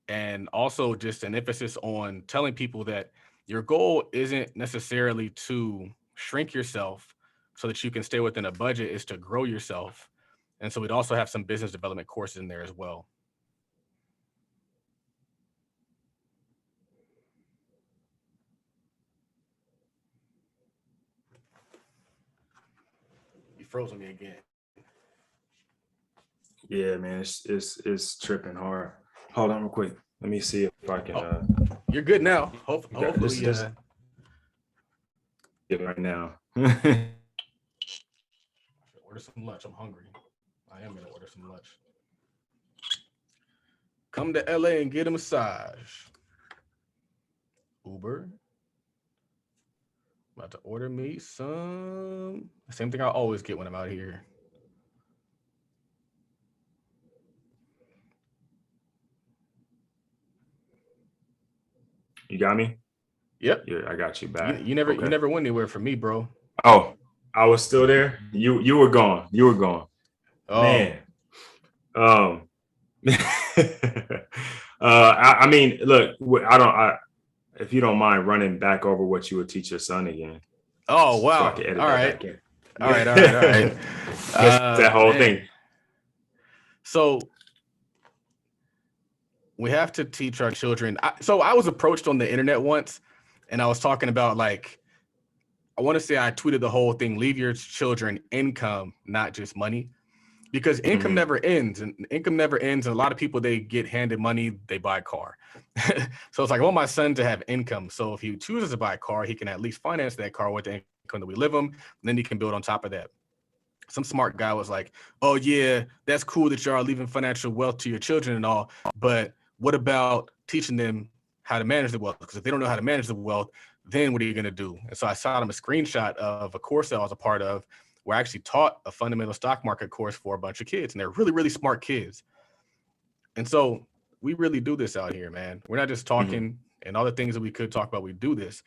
and also just an emphasis on telling people that your goal isn't necessarily to shrink yourself so that you can stay within a budget, is to grow yourself. And so we'd also have some business development courses in there as well. You froze on me again. Yeah, man, it's tripping hard. Hold on real quick. Let me see if I can. You're good now. Hopefully, right now. Order some lunch. I'm hungry. I am gonna order some lunch. Come to LA and get a massage. Uber. About to order me some. Same thing I always get when I'm out here. You got me? Yep. Yeah, I got you You, back. you never you Okay. never went anywhere from me, bro. Oh, I was still there. You were gone. You were gone. Oh, Man. Um I mean, look, if you don't mind running back over what you would teach your son again, oh, so I wow. can edit All that right. back in. All right. All right. All right. Just that whole Man. thing. So we have to teach our children. So I was approached on the internet once, and I was talking about like, I want to say I tweeted the whole thing: leave your children income, not just money, because income Mhm. never ends, and income never ends. And a lot of people, they get handed money, they buy a car. So it's like, I want my son to have income. So if he chooses to buy a car, he can at least finance that car with the income that we live him. And then he can build on top of that. Some smart guy was like, oh yeah, that's cool that y'all are leaving financial wealth to your children and all, but what about teaching them how to manage the wealth? Because if they don't know how to manage the wealth, then what are you going to do? And so I shot him a screenshot of a course that I was a part of where I actually taught a fundamental stock market course for a bunch of kids, and they're really, really smart kids. And so we really do this out here, man. We're not just Mhm. talking and all the things that we could talk about, we do this.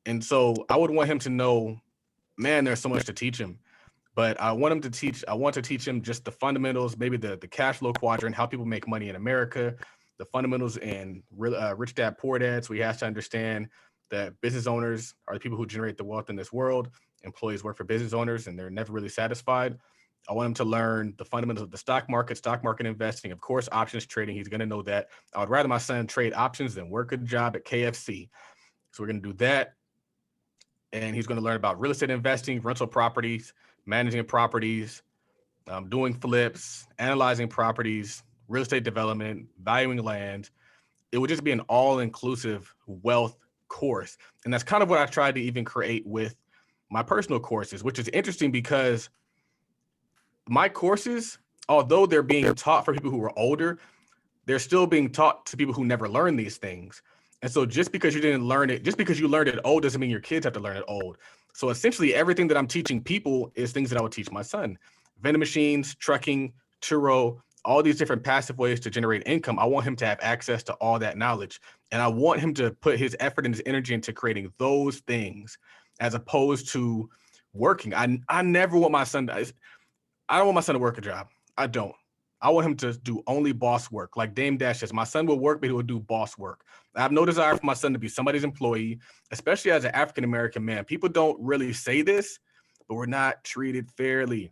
And so I would want him to know, man, there's so much to teach him. But I want to teach him just the fundamentals, maybe the cash flow quadrant, how people make money in America, the fundamentals in Rich Dad Poor Dad. So he has to understand that business owners are the people who generate the wealth in this world. Employees work for business owners and they're never really satisfied. I want him to learn the fundamentals of the stock market investing, of course, options trading. He's going to know that. I would rather my son trade options than work a job at KFC. So we're going to do that. And he's going to learn about real estate investing, rental properties, managing properties, doing flips, analyzing properties, real estate development, valuing land. It would just be an all-inclusive wealth course. And that's kind of what I tried to even create with my personal courses, which is interesting because my courses, although they're being taught for people who are older, they're still being taught to people who never learned these things. And so just because you didn't learn it, just because you learned it old doesn't mean your kids have to learn it old. So essentially everything that I'm teaching people is things that I would teach my son. Vending machines, trucking, Turo, all these different passive ways to generate income. I want him to have access to all that knowledge. And I want him to put his effort and his energy into creating those things as opposed to working. I never want my son to, I don't want my son to work a job. I don't. I want him to do only boss work. Like Dame Dash says, my son will work, but he will do boss work. I have no desire for my son to be somebody's employee, especially as an African-American man. People don't really say this, but we're not treated fairly.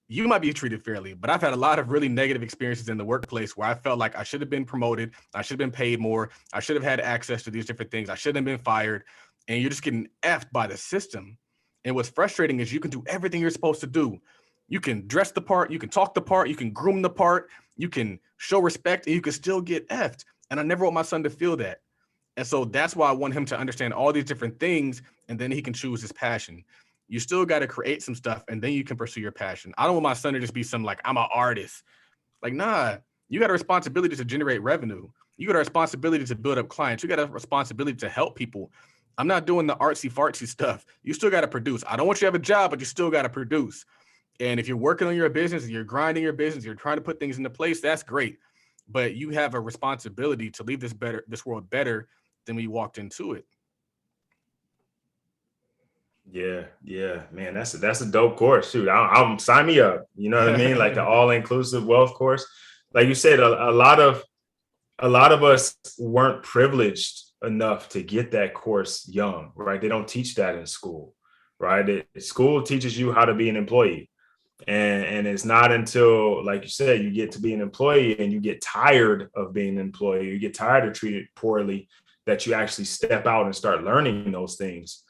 You might be treated fairly, but I've had a lot of really negative experiences in the workplace where I felt like I should have been promoted. I should have been paid more. I should have had access to these different things. I shouldn't have been fired. And you're just getting effed by the system. And what's frustrating is you can do everything you're supposed to do. You can dress the part, you can talk the part, you can groom the part, you can show respect, and you can still get effed. And I never want my son to feel that. And so that's why I want him to understand all these different things, and then he can choose his passion. You still got to create some stuff, and then you can pursue your passion. I don't want my son to just be some like, I'm an artist. Like, nah, you got a responsibility to generate revenue. You got a responsibility to build up clients. You got a responsibility to help people. I'm not doing the artsy fartsy stuff. You still got to produce. I don't want you to have a job, but you still got to produce. And if you're working on your business, you're grinding your business, you're trying to put things into place, that's great. But you have a responsibility to leave this world better than we walked into it. Yeah, yeah, man, that's a dope course. Shoot, I'm sign me up. You know what I mean? Like the all inclusive wealth course. Like you said, a lot of us weren't privileged enough to get that course young, right? They don't teach that in school, right? School teaches you how to be an employee, and it's not until, like you said, you get to be an employee and you get tired of being an employee, you get tired of treated poorly, that you actually step out and start learning those things,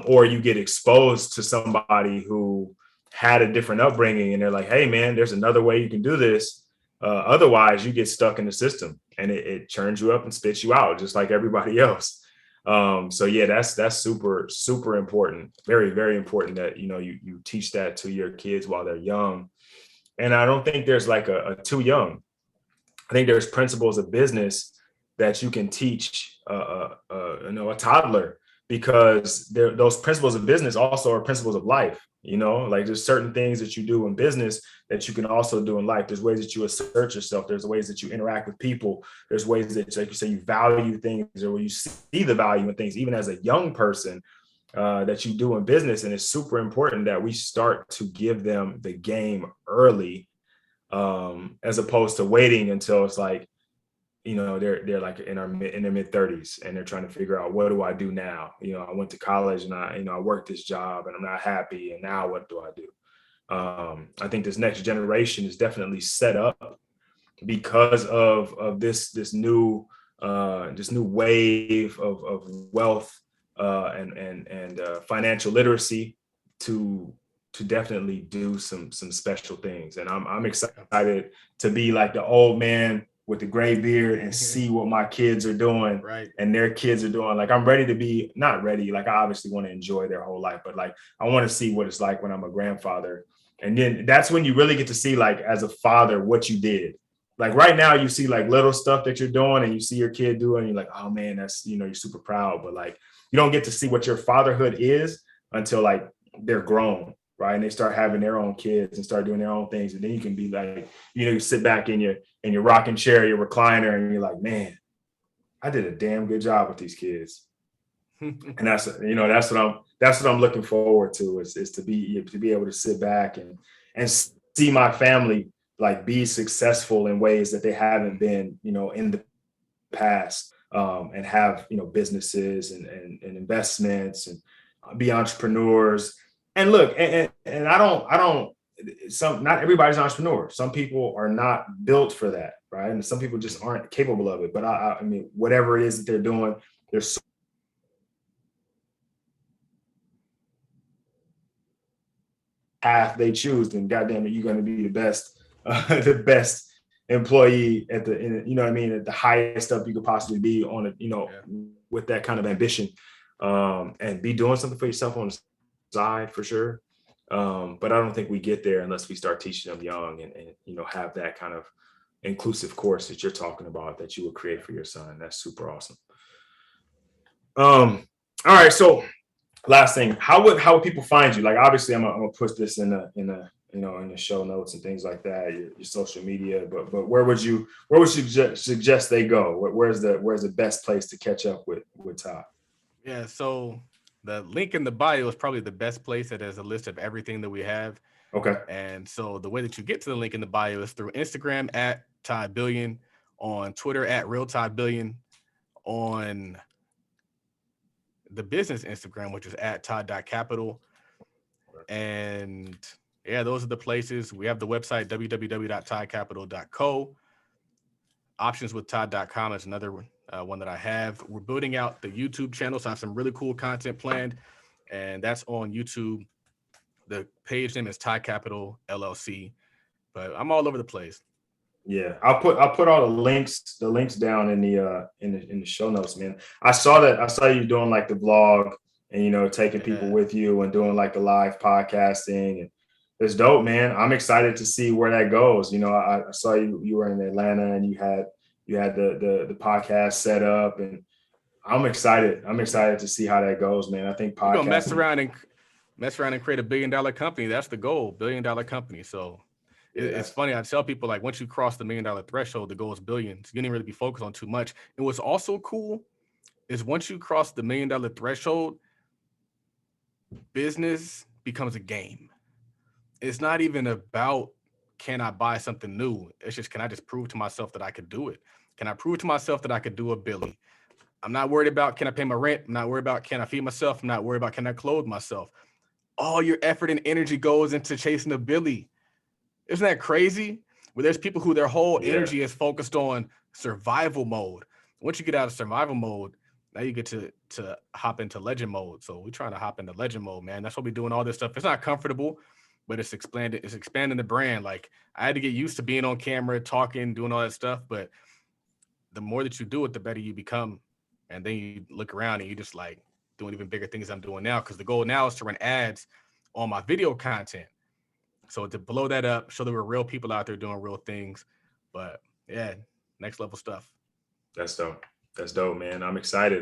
or you get exposed to somebody who had a different upbringing and they're like, hey man, there's another way you can do this. Otherwise you get stuck in the system and it churns you up and spits you out just like everybody else. So yeah, that's super, super important. Very, very important that, you teach that to your kids while they're young. And I don't think there's like a too young. I think there's principles of business that you can teach, a toddler because those principles of business also are principles of life. Like there's certain things that you do in business that you can also do in life. There's ways that you assert yourself. There's ways that you interact with people. There's ways that, like you say, you value things, or you see the value in things, even as a young person, that you do in business. And it's super important that we start to give them the game early, as opposed to waiting until it's like, they're like in their mid 30s and they're trying to figure out, what do I do now? I went to college and I worked this job and I'm not happy. And now what do I do? I think this next generation is definitely set up because of this new wave of wealth, and financial literacy to definitely do some special things. And I'm excited to be like the old man with the gray beard and see what my kids are doing, right, and their kids are doing. Like, I'm ready to be, not ready, like I obviously want to enjoy their whole life, but like I want to see what it's like when I'm a grandfather. And then that's when you really get to see, like, as a father, what you did. Like right now you see like little stuff that you're doing and you see your kid doing, you're like, oh man, that's, you're super proud. But like, you don't get to see what your fatherhood is until like they're grown, right? And they start having their own kids and start doing their own things. And then you can be like, you sit back in your rocking chair, your recliner, and you're like, man, I did a damn good job with these kids. And that's what I'm looking forward to, is to be able to sit back and see my family like be successful in ways that they haven't been, in the past, and have, businesses and investments and be entrepreneurs. And look, and I don't, not everybody's an entrepreneur. Some people are not built for that, right? And some people just aren't capable of it. But I mean, whatever it is that they're doing, there's path they choose, then goddamn it, you're going to be the best employee at the highest up you could possibly be on with that kind of ambition, and be doing something for yourself on the side for sure. But I don't think we get there unless we start teaching them young and have that kind of inclusive course that you're talking about that you would create for your son. That's super awesome. All right, so last thing, how would people find you? Like, obviously I'm gonna put this in the show notes and things like that, your social media, but where would you suggest they go? Where's the best place to catch up with Todd? Yeah, so the link in the bio is probably the best place. That has a list of everything that we have. Okay. And so the way that you get to the link in the bio is through Instagram at Todd Billion, on Twitter at Real Todd Billion, on the business Instagram, which is at Todd.capital. And yeah, those are the places. We have the website, www.toddcapital.co. Optionswithtodd.com is another one that I have. We're building out the YouTube channel, so I have some really cool content planned, and that's on YouTube. The page name is Todd Capital LLC, but I'm all over the place. Yeah, I'll put all the links down in the show notes, man. I saw you doing like the vlog and taking people with you and doing like the live podcasting, and it's dope, man. I'm excited to see where that goes. I saw you were in Atlanta and you had the podcast set up, and I'm excited to see how that goes, man. I think podcasting, we're gonna mess around and create a $1 billion company. That's the goal, $1 billion company. So it's funny. I tell people, like, once you cross the $1 million threshold, the goal is billions. You didn't really be focused on too much. And what's also cool is once you cross the $1 million threshold, business becomes a game. It's not even about, can I buy something new? It's just, can I just prove to myself that I could do it? Can I prove to myself that I could do a billion? I'm not worried about, can I pay my rent? I'm not worried about, can I feed myself? I'm not worried about, can I clothe myself? All your effort and energy goes into chasing a billy. Isn't that crazy? Where there's people who their whole energy is focused on survival mode. Once you get out of survival mode, now you get to hop into legend mode. So we're trying to hop into legend mode, man. That's what we're doing all this stuff. It's not comfortable, but it's expanding the brand. Like, I had to get used to being on camera, talking, doing all that stuff. But the more that you do it, the better you become. And then you look around and you just like doing even bigger things I'm doing now. Because the goal now is to run ads on my video content. So to blow that up, show that we're real people out there doing real things. But yeah, next level stuff. That's dope, man. I'm excited.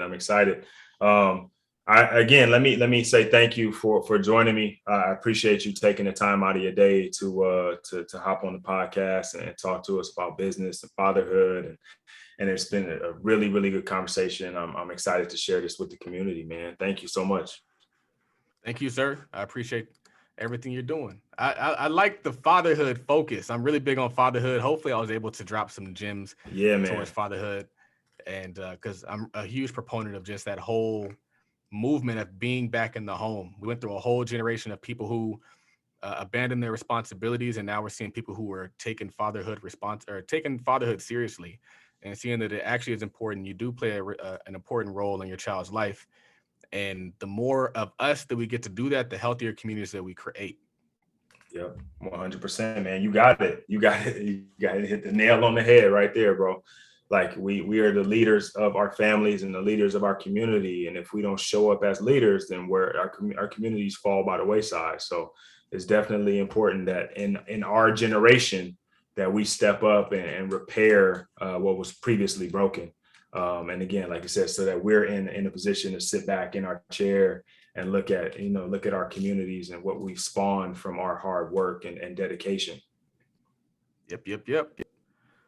Again, let me say thank you for joining me. I appreciate you taking the time out of your day to hop on the podcast and talk to us about business and fatherhood. And it's been a really, really good conversation. I'm excited to share this with the community, man. Thank you so much. Thank you, sir. I appreciate everything you're doing. I like the fatherhood focus. I'm really big on fatherhood. Hopefully, I was able to drop some gems Yeah, man. towards fatherhood, and because I'm a huge proponent of just that whole movement of being back in the home. We went through a whole generation of people who abandoned their responsibilities, and now we're seeing people who are taking taking fatherhood seriously, and seeing that it actually is important. You do play an important role in your child's life, and the more of us that we get to do that, the healthier communities that we create. Yep, 100%, man. You got it. You got it. You got to hit the nail on the head right there, bro. Like we are the leaders of our families and the leaders of our community, and if we don't show up as leaders, then our communities fall by the wayside. So it's definitely important that in our generation that we step up and repair what was previously broken. And again, like I said, so that we're in a position to sit back in our chair and look at our communities and what we've spawned from our hard work and dedication. Yep.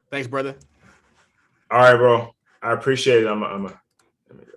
Thanks, brother. All right, bro. I appreciate it. I'm